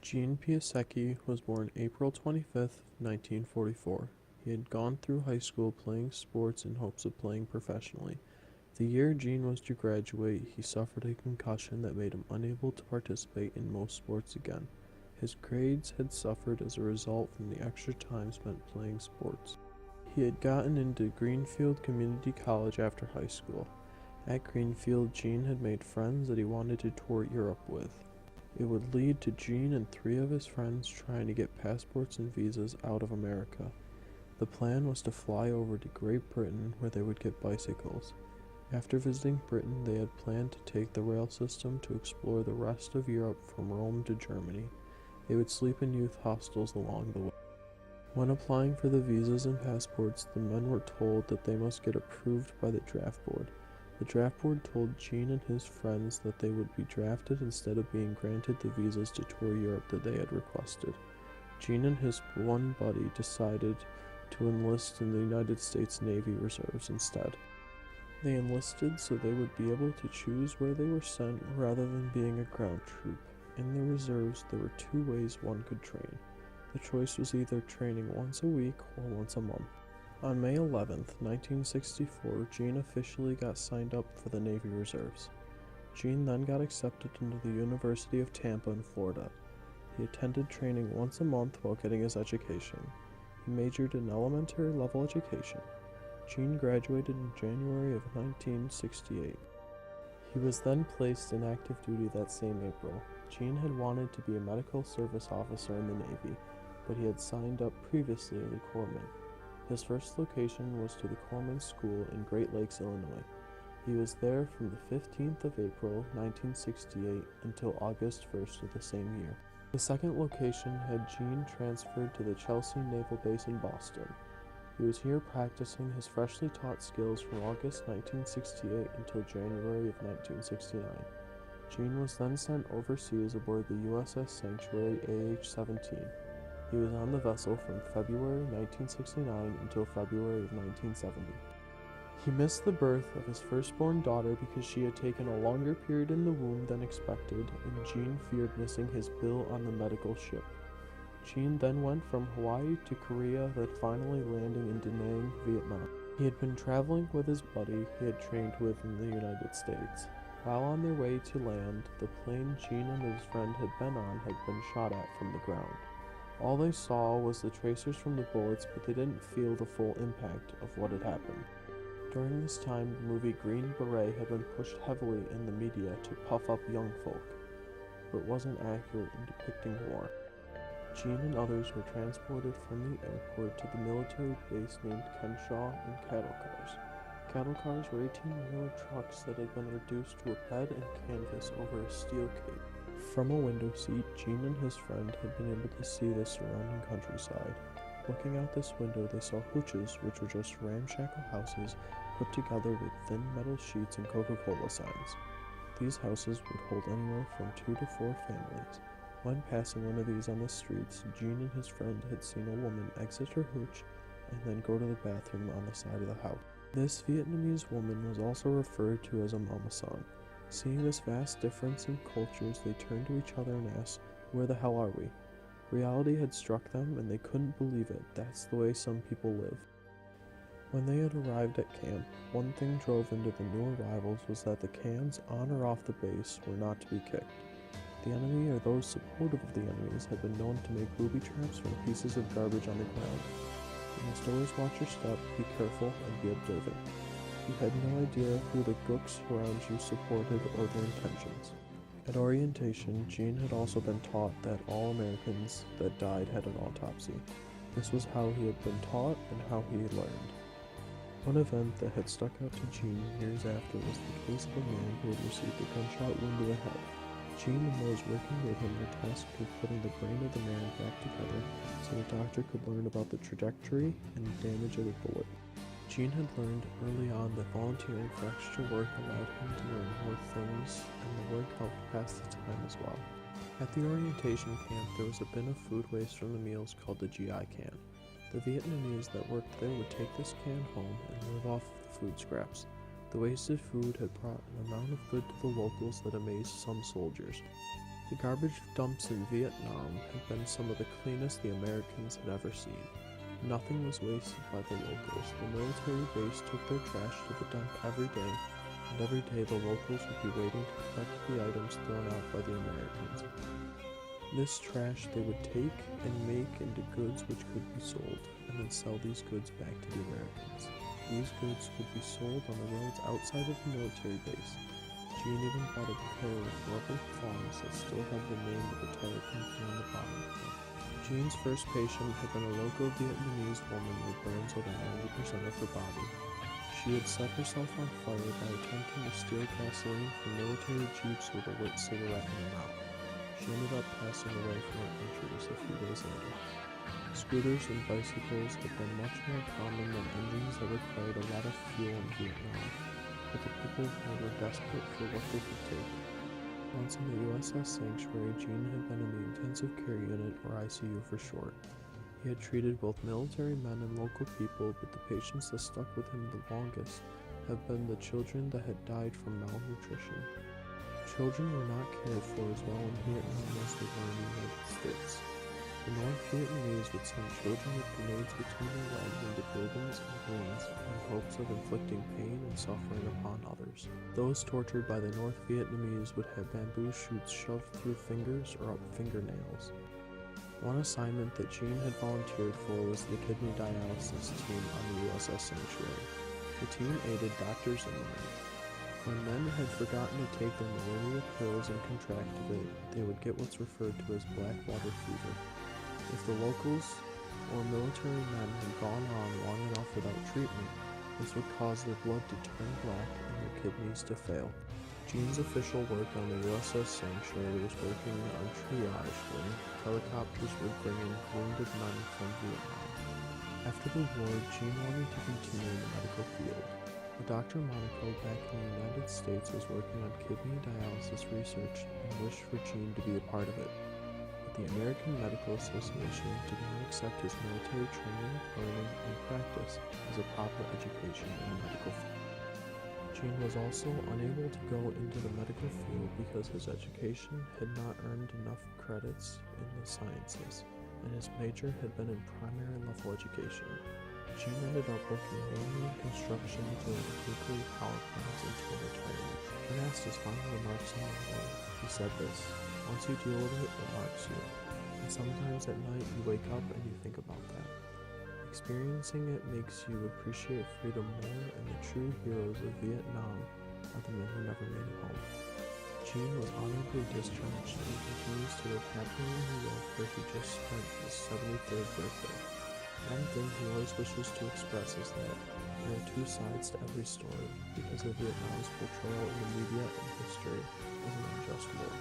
Jean Piasecki was born April 25th, 1944. He had gone through high school playing sports in hopes of playing professionally. The year Jean was to graduate, he suffered a concussion that made him unable to participate in most sports again. His grades had suffered as a result from the extra time spent playing sports. He had gotten into Greenfield Community College after high school. At Greenfield, Jean had made friends that he wanted to tour Europe with. It would lead to Jean and three of his friends trying to get passports and visas out of America. The plan was to fly over to Great Britain where they would get bicycles. After visiting Britain, they had planned to take the rail system to explore the rest of Europe from Rome to Germany. They would sleep in youth hostels along the way. When applying for the visas and passports, the men were told that they must get approved by the draft board. The draft board told Jean and his friends that they would be drafted instead of being granted the visas to tour Europe that they had requested. Jean and his one buddy decided to enlist in the United States Navy Reserves instead. They enlisted so they would be able to choose where they were sent rather than being a ground troop. In the reserves, there were two ways one could train. The choice was either training once a week or once a month. On May 11th, 1964, Jean officially got signed up for the Navy Reserves. Jean then got accepted into the University of Tampa in Florida. He attended training once a month while getting his education. He majored in elementary level education. Jean graduated in January of 1968. He was then placed in active duty that same April. Jean had wanted to be a medical service officer in the Navy, but he had signed up previously as a corpsman. His first location was to the Corpsman School in Great Lakes, Illinois. He was there from the 15th of April, 1968 until August 1st of the same year. The second location had Jean transferred to the Chelsea Naval Base in Boston. He was here practicing his freshly taught skills from August 1968 until January of 1969. Jean was then sent overseas aboard the USS Sanctuary AH-17. He was on the vessel from February 1969 until February of 1970. He missed the birth of his firstborn daughter because she had taken a longer period in the womb than expected, and Jean feared missing his bill on the medical ship. Jean then went from Hawaii to Korea, then finally landing in Da Nang, Vietnam. He had been traveling with his buddy he had trained with in the United States. While on their way to land, the plane Jean and his friend had been on had been shot at from the ground. All they saw was the tracers from the bullets, but they didn't feel the full impact of what had happened. During this time, the movie Green Beret had been pushed heavily in the media to puff up young folk, but wasn't accurate in depicting war. Jean and others were transported from the airport to the military base named Kenshaw in cattle cars. Cattle cars were 18-wheeler trucks that had been reduced to a bed and canvas over a steel cape. From a window seat, Jean and his friend had been able to see the surrounding countryside. Looking out this window, they saw hooches, which were just ramshackle houses put together with thin metal sheets and Coca-Cola signs. These houses would hold anywhere from 2 to 4 families. When passing one of these on the streets, Jean and his friend had seen a woman exit her hooch and then go to the bathroom on the side of the house. This Vietnamese woman was also referred to as a mama san. Seeing this vast difference in cultures, they turned to each other and asked, "Where the hell are we?" Reality had struck them and they couldn't believe it. That's the way some people live. When they had arrived at camp, one thing drove into the new arrivals was that the cans on or off the base were not to be kicked. The enemy, or those supportive of the enemies, had been known to make booby traps from pieces of garbage on the ground. You must always watch your step, be careful, and be observant. You had no idea who the gooks around you supported or their intentions. At orientation, Jean had also been taught that all Americans that died had an autopsy. This was how he had been taught and how he had learned. One event that had stuck out to Jean years after was the case of a man who had received a gunshot wound to the head. Jean and those working with him were tasked with putting the brain of the man back together so the doctor could learn about the trajectory and damage of the bullet. Jean had learned early on that volunteering for extra work allowed him to learn more things, and the work helped pass the time as well. At the orientation camp, there was a bin of food waste from the meals called the GI can. The Vietnamese that worked there would take this can home and live off the food scraps. The wasted food had brought an amount of good to the locals that amazed some soldiers. The garbage dumps in Vietnam had been some of the cleanest the Americans had ever seen. Nothing was wasted by the locals. The military base took their trash to the dump every day, and every day the locals would be waiting to collect the items thrown out by the Americans. This trash they would take and make into goods which could be sold, and then sell these goods back to the Americans. These goods would be sold on the roads outside of the military base. Jean even bought a pair of rubber thongs that still had the name of the tire company on the bottom. Jean's first patient had been a local Vietnamese woman with burns over 90% of her body. She had set herself on fire by attempting to steal gasoline from military jeeps with a lit cigarette in her mouth. She ended up passing away from her injuries a few days later. Scooters and bicycles had been much more common than engines that required a lot of fuel in Vietnam, but the people were desperate for what they could take. Once in the USS Sanctuary, Jean had been in the intensive care unit, or ICU for short. He had treated both military men and local people, but the patients that stuck with him the longest have been the children that had died from malnutrition. Children were not cared for as well in Vietnam as they were in the United States. The North Vietnamese would send children with grenades between their legs into buildings and rooms in hopes of inflicting pain and suffering upon others. Those tortured by the North Vietnamese would have bamboo shoots shoved through fingers or up fingernails. One assignment that Jean had volunteered for was the kidney dialysis team on the USS Sanctuary. The team aided doctors and men. When men had forgotten to take their malaria pills and contracted it, they would get what's referred to as black water fever. If the locals or military men had gone on long enough without treatment, this would cause their blood to turn black and their kidneys to fail. Jean's official work on the USS Sanctuary was working on triage when helicopters would bring in wounded men from Vietnam. After the war, Jean wanted to continue in the medical field. But Dr. Monaco back in the United States was working on kidney dialysis research and wished for Jean to be a part of it. But the American Medical Association did not accept his military training, learning, and practice as a proper education in the medical field. Jean was also unable to go into the medical field because his education had not earned enough credits in the sciences, and his major had been in primary level education. Jean ended up working mainly in construction doing nuclear power plants until retirement. When asked his final remarks on the war, he said this: "Once you deal with it, it marks you. And sometimes at night you wake up and you think about that. Experiencing it makes you appreciate freedom more, and the true heroes of Vietnam are the men who never made it home." Jean was honorably discharged and continues to live happily in New York, where he just spent his 73rd birthday. One thing he always wishes to express is that there are two sides to every story, because of Vietnam's portrayal in the media and history as an unjust war.